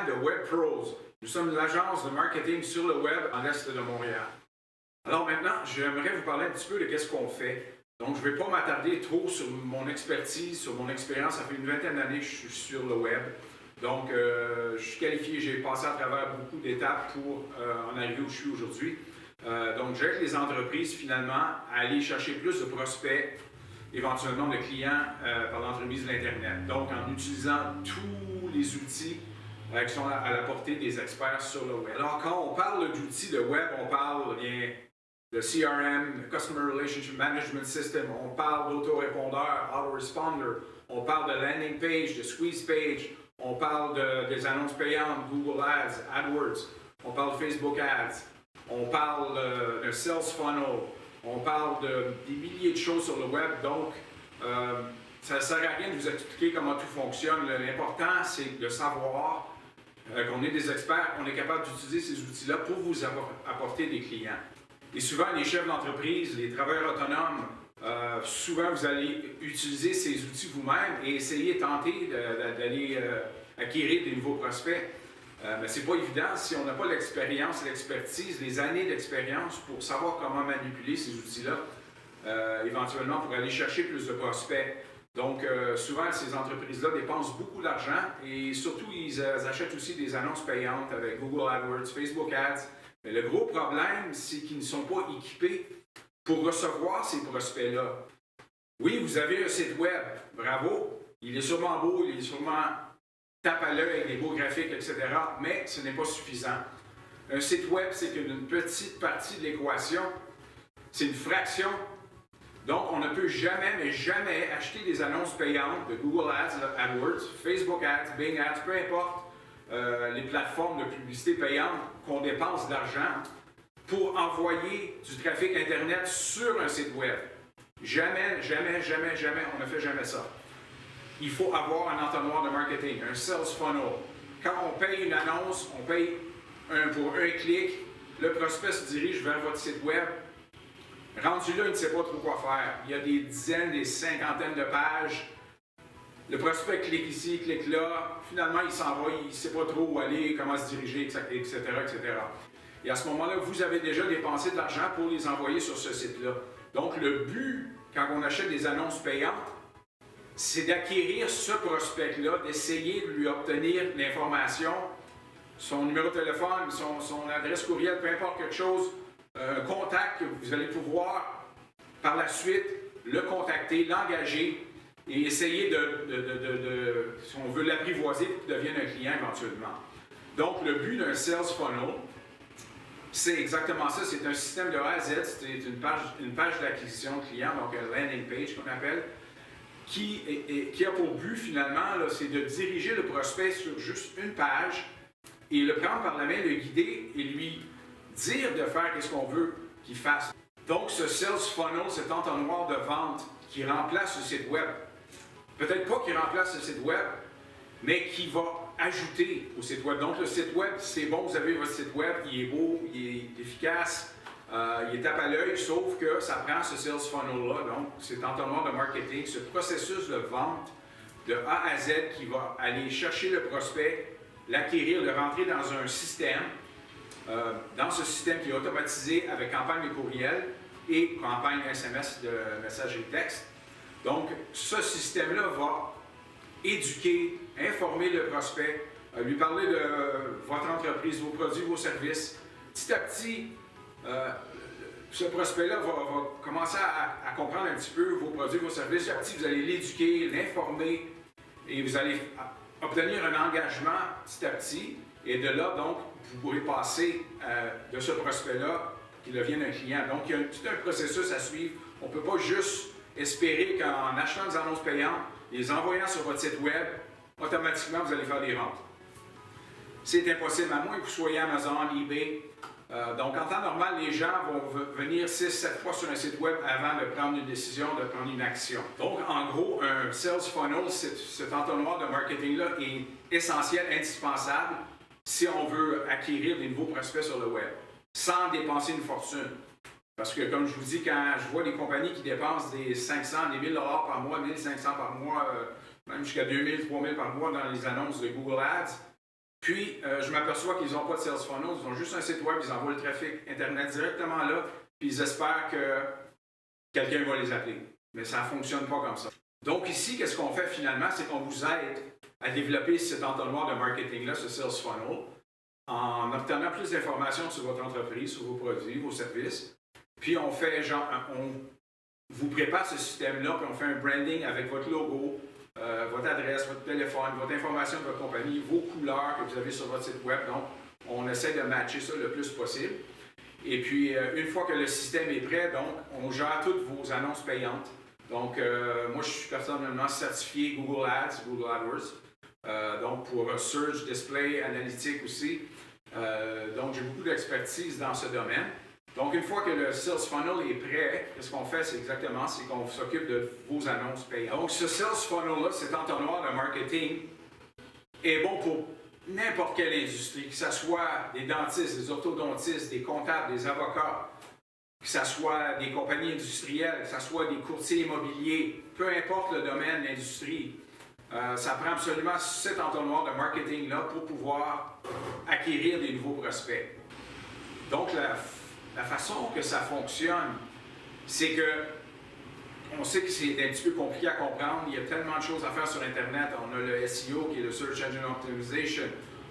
de Web Pros. Nous sommes l'agence de marketing sur le web en l'Est de Montréal. Alors maintenant, j'aimerais vous parler un petit peu de qu'est-ce qu'on fait. Donc, je ne vais pas m'attarder trop sur mon expertise, sur mon expérience. Ça fait une vingtaine d'années que je suis sur le web. Donc, je suis qualifié, j'ai passé à travers beaucoup d'étapes pour en arriver où je suis aujourd'hui. Donc, j'aide les entreprises finalement à aller chercher plus de prospects, éventuellement de clients par l'entremise de l'Internet. Donc, en utilisant tous les outils qui sont à la portée des experts sur le web. Alors, quand on parle d'outils de web, on parle bien de CRM, de Customer Relationship Management System, on parle d'autorépondeur, autoresponder, on parle de landing page, de squeeze page, on parle des annonces payantes, Google Ads, AdWords, on parle de Facebook Ads, on parle de Sales Funnel, on parle des milliers de choses sur le web. Donc, ça ne sert à rien de vous expliquer comment tout fonctionne. L'important, c'est de savoir qu'on est des experts, qu'on est capable d'utiliser ces outils-là pour vous apporter des clients. Et souvent, les chefs d'entreprise, les travailleurs autonomes, souvent, vous allez utiliser ces outils vous-même et essayer, tenter d'aller acquérir des nouveaux prospects. Mais ce n'est pas évident si on n'a pas l'expérience, l'expertise, les années d'expérience pour savoir comment manipuler ces outils-là, éventuellement pour aller chercher plus de prospects. Donc, souvent, ces entreprises-là dépensent beaucoup d'argent et surtout, ils achètent aussi des annonces payantes avec Google AdWords, Facebook Ads. Mais le gros problème, c'est qu'ils ne sont pas équipés pour recevoir ces prospects-là. Oui, vous avez un site web, bravo, il est sûrement beau, il est sûrement tape à l'œil avec des beaux graphiques, etc., mais ce n'est pas suffisant. Un site web, c'est qu'une petite partie de l'équation, c'est une fraction. Donc, on ne peut jamais, mais jamais acheter des annonces payantes de Google Ads, AdWords, Facebook Ads, Bing Ads, peu importe les plateformes de publicité payantes qu'on dépense de l'argent pour envoyer du trafic Internet sur un site web. Jamais, jamais, jamais, jamais, on ne fait jamais ça. Il faut avoir un entonnoir de marketing, un sales funnel. Quand on paye une annonce, on paye pour un clic, le prospect se dirige vers votre site web. Rendu là, il ne sait pas trop quoi faire. Il y a des dizaines, des cinquantaines de pages. Le prospect clique ici, clique là. Finalement, il s'en va, il ne sait pas trop où aller, comment se diriger, etc., etc. Et à ce moment-là, vous avez déjà dépensé de l'argent pour les envoyer sur ce site-là. Donc, le but, quand on achète des annonces payantes, c'est d'acquérir ce prospect-là, d'essayer de lui obtenir l'information, son numéro de téléphone, son adresse courriel, peu importe quelque chose, un contact que vous allez pouvoir, par la suite, le contacter, l'engager et essayer si on veut l'apprivoiser pour qu'il devienne un client éventuellement. Donc, le but d'un sales funnel, c'est exactement ça. C'est un système de A à Z. C'est une page d'acquisition de clients, donc un landing page qu'on appelle, qui a pour but, finalement, c'est de diriger le prospect sur juste une page et le prendre par la main, le guider et lui dire de faire ce qu'on veut qu'il fasse. Donc, ce sales funnel, cet entonnoir de vente qui remplace le site web, peut-être pas qui remplace le site web, mais qui va ajouter au site web. Donc, le site web, c'est bon, vous avez votre site web, il est beau, il est efficace, il est tape à l'œil, sauf que ça prend ce sales funnel-là, donc cet entonnoir de marketing, ce processus de vente de A à Z qui va aller chercher le prospect, l'acquérir, le rentrer dans un système, dans ce système qui est automatisé avec campagne de courriel et campagne SMS de messagerie texte. Donc, ce système-là va éduquer, informer le prospect, lui parler de votre entreprise, vos produits, vos services. Petit à petit, ce prospect-là va commencer à comprendre un petit peu vos produits, vos services. Petit à petit, vous allez l'éduquer, l'informer et vous allez obtenir un engagement petit à petit. Et de là, donc, vous pourrez passer de ce prospect-là qu'il devienne un client. Donc, il y a tout un processus à suivre. On ne peut pas juste espérer qu'en achetant des annonces payantes, les envoyant sur votre site web, automatiquement, vous allez faire des ventes. C'est impossible, à moins que vous soyez Amazon, eBay. Donc, en temps normal, les gens vont venir 6-7 fois sur un site web avant de prendre une décision, de prendre une action. Donc, en gros, un sales funnel, cet entonnoir de marketing-là est essentiel, indispensable si on veut acquérir des nouveaux prospects sur le web, sans dépenser une fortune. Parce que, comme je vous dis, quand je vois des compagnies qui dépensent des 500, des 1000 $ par mois, 1500 $ 1 500 $ par mois, même jusqu'à 2000 $, 3000 $ par mois dans les annonces de Google Ads, puis qui ne sont pas équipés pour recevoir ces prospects-là, je Puis, je m'aperçois qu'ils n'ont pas de sales funnel, ils ont juste un site web, ils envoient le trafic Internet directement là, puis ils espèrent que quelqu'un va les appeler. Mais ça ne fonctionne pas comme ça. Donc ici, qu'est-ce qu'on fait finalement? C'est qu'on vous aide à développer cet entonnoir de marketing-là, ce sales funnel, en obtenant plus d'informations sur votre entreprise, sur vos produits, vos services. Puis on fait on vous prépare ce système-là, puis on fait un branding avec votre logo, votre adresse, votre téléphone, votre information de votre compagnie, vos couleurs que vous avez sur votre site web. Donc, on essaie de matcher ça le plus possible. Et puis, une fois que le système est prêt, donc, on gère toutes vos annonces payantes. Donc, moi, je suis personnellement certifié Google Ads, Google AdWords. Donc, pour Search, Display, Analytics aussi. Donc, j'ai beaucoup d'expertise dans ce domaine. Donc, une fois que le sales funnel est prêt, ce qu'on fait, c'est qu'on s'occupe de vos annonces payantes. Donc, ce sales funnel-là, cet entonnoir de marketing, est bon pour n'importe quelle industrie, que ce soit des dentistes, des orthodontistes, des comptables, des avocats, que ce soit des compagnies industrielles, que ce soit des courtiers immobiliers, peu importe le domaine, l'industrie. Ça prend absolument cet entonnoir de marketing-là pour pouvoir acquérir des nouveaux prospects. Donc, la façon que ça fonctionne, c'est que on sait que c'est un petit peu compliqué à comprendre. Il y a tellement de choses à faire sur Internet. On a le SEO, qui est le Search Engine Optimization.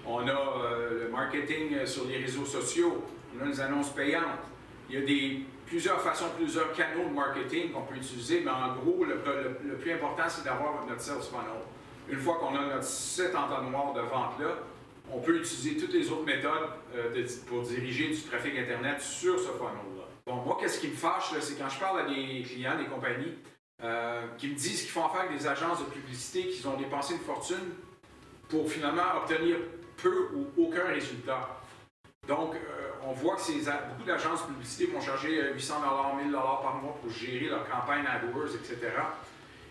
On a le marketing sur les réseaux sociaux. On a les annonces payantes. Il y a plusieurs façons, plusieurs canaux de marketing qu'on peut utiliser, mais en gros, le plus important, c'est d'avoir notre sales funnel. Une fois qu'on a notre site entonnoir de vente-là, on peut utiliser toutes les autres méthodes pour diriger du trafic Internet sur ce funnel-là. Bon, moi, qu'est-ce qui me fâche, c'est quand je parle à des clients, des compagnies, qui me disent qu'ils font affaire avec des agences de publicité, qu'ils ont dépensé une fortune pour finalement obtenir peu ou aucun résultat. Donc, on voit que beaucoup d'agences de publicité vont charger 800 $, 1000 $ par mois pour gérer leur campagne AdWords, etc.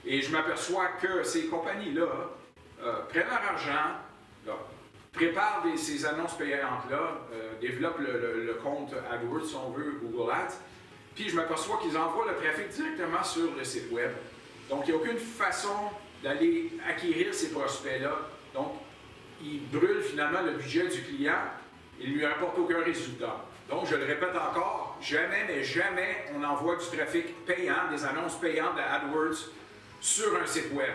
Et je m'aperçois que ces compagnies-là prennent leur argent, préparent ces annonces payantes-là, développent le compte AdWords, si on veut, Google Ads, puis je m'aperçois qu'ils envoient le trafic directement sur le site web. Donc, il n'y a aucune façon d'aller acquérir ces prospects-là. Donc, ils brûlent finalement le budget du client et ne lui apportent aucun résultat. Donc, je le répète encore, jamais, mais jamais, on envoie du trafic payant, des annonces payantes de AdWords sur un site web,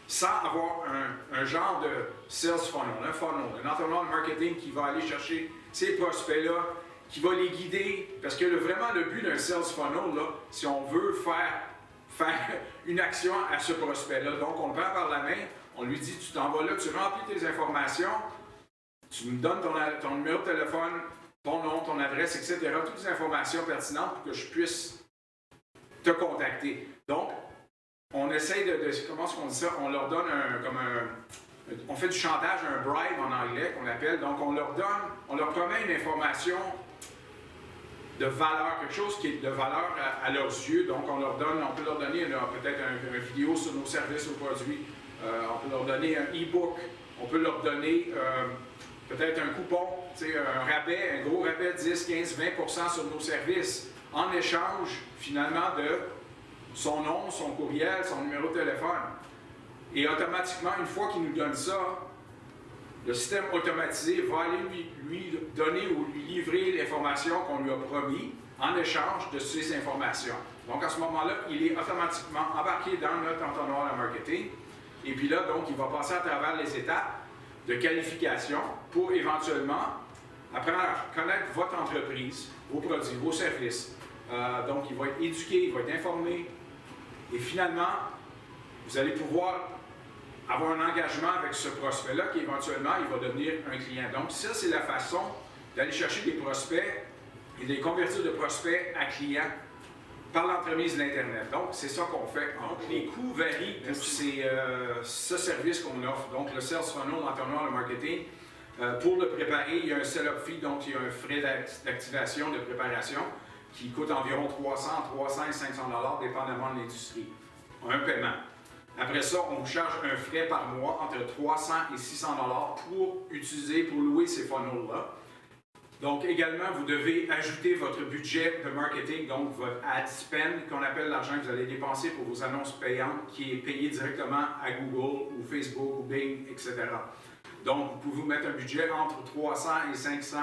sans avoir un genre de sales funnel, un entonnoir de marketing qui va aller chercher ces prospects-là, qui va les guider, parce que vraiment le but d'un sales funnel, là, si on veut faire une action à ce prospect-là, donc on le prend par la main, on lui dit, tu t'en vas là, tu remplis tes informations, tu me donnes ton numéro de téléphone, ton nom, ton adresse, etc., toutes les informations pertinentes pour que je puisse te contacter. Donc, on essaye comment est-ce qu'on dit ça? On leur donne on fait du chantage, un bribe en anglais qu'on appelle. Donc, on leur promet une information de valeur, quelque chose qui est de valeur à leurs yeux. Donc, on peut leur donner peut-être une vidéo sur nos services ou produits. On peut leur donner un e-book. On peut leur donner peut-être un coupon, un rabais, un gros rabais de 10, 15, 20% sur nos services, en échange, finalement, de son nom, son courriel, son numéro de téléphone. Et automatiquement, une fois qu'il nous donne ça, le système automatisé va aller lui donner ou lui livrer l'information qu'on lui a promis en échange de ces informations. Donc, à ce moment-là, il est automatiquement embarqué dans notre entonnoir de marketing. Et puis là, donc, il va passer à travers les étapes de qualification pour éventuellement apprendre à connaître votre entreprise, vos produits, vos services. Donc, il va être éduqué, il va être informé. Et finalement, vous allez pouvoir avoir un engagement avec ce prospect-là qui, éventuellement, il va devenir un client. Donc, ça, c'est la façon d'aller chercher des prospects et de les convertir de prospects à clients par l'entremise de l'Internet. Donc, c'est ça qu'on fait. Donc, les coûts varient pour ce service qu'on offre. Donc, le Sales Funnel, l'entonnoir de marketing, pour le préparer, il y a un setup fee, donc il y a un frais d'activation, de préparation, qui coûte environ 300 et 500 $, dépendamment de l'industrie. Un paiement. Après ça, on vous charge un frais par mois entre 300 et 600 $ pour louer ces funnels-là. Donc, également, vous devez ajouter votre budget de marketing, donc votre ad spend, qu'on appelle l'argent que vous allez dépenser pour vos annonces payantes, qui est payé directement à Google ou Facebook ou Bing, etc. Donc, vous pouvez vous mettre un budget entre 300 et 500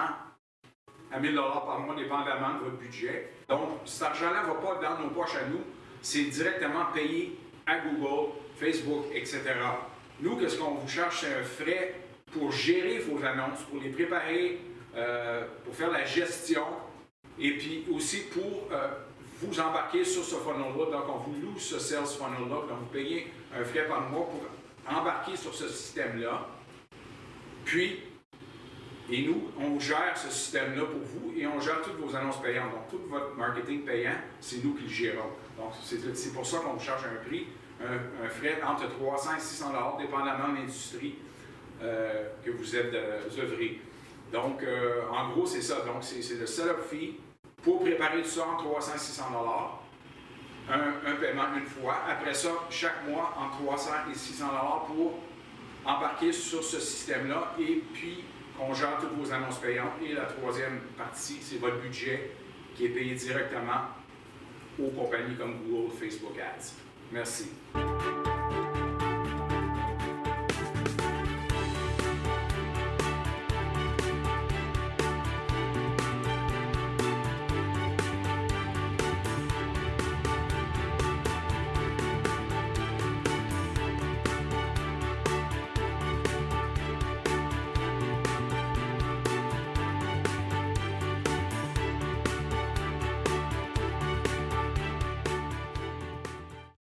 à 1000 $ par mois, dépendamment de votre budget. Donc, cet argent-là ne va pas dans nos poches à nous, c'est directement payé à Google, Facebook, etc. Nous, qu'est-ce qu'on vous charge? C'est un frais pour gérer vos annonces, pour les préparer, pour faire la gestion, et puis aussi pour vous embarquer sur ce funnel-là. Donc, on vous loue ce sales funnel-là, donc vous payez un frais par mois pour embarquer sur ce système-là. Puis, et nous, on gère ce système-là pour vous et on gère toutes vos annonces payantes. Donc, tout votre marketing payant, c'est nous qui le gérons. Donc, c'est pour ça qu'on vous charge un prix, un frais entre 300 et 600 $, dépendamment de l'industrie que vous êtes œuvré. Donc, en gros, c'est ça. Donc, c'est le setup fee pour préparer tout ça entre 300 et 600 $. Un paiement une fois. Après ça, chaque mois, entre 300 et 600 $ pour embarquer sur ce système-là et puis on gère toutes vos annonces payantes. Et la troisième partie, c'est votre budget qui est payé directement aux compagnies comme Google, Facebook Ads. Merci.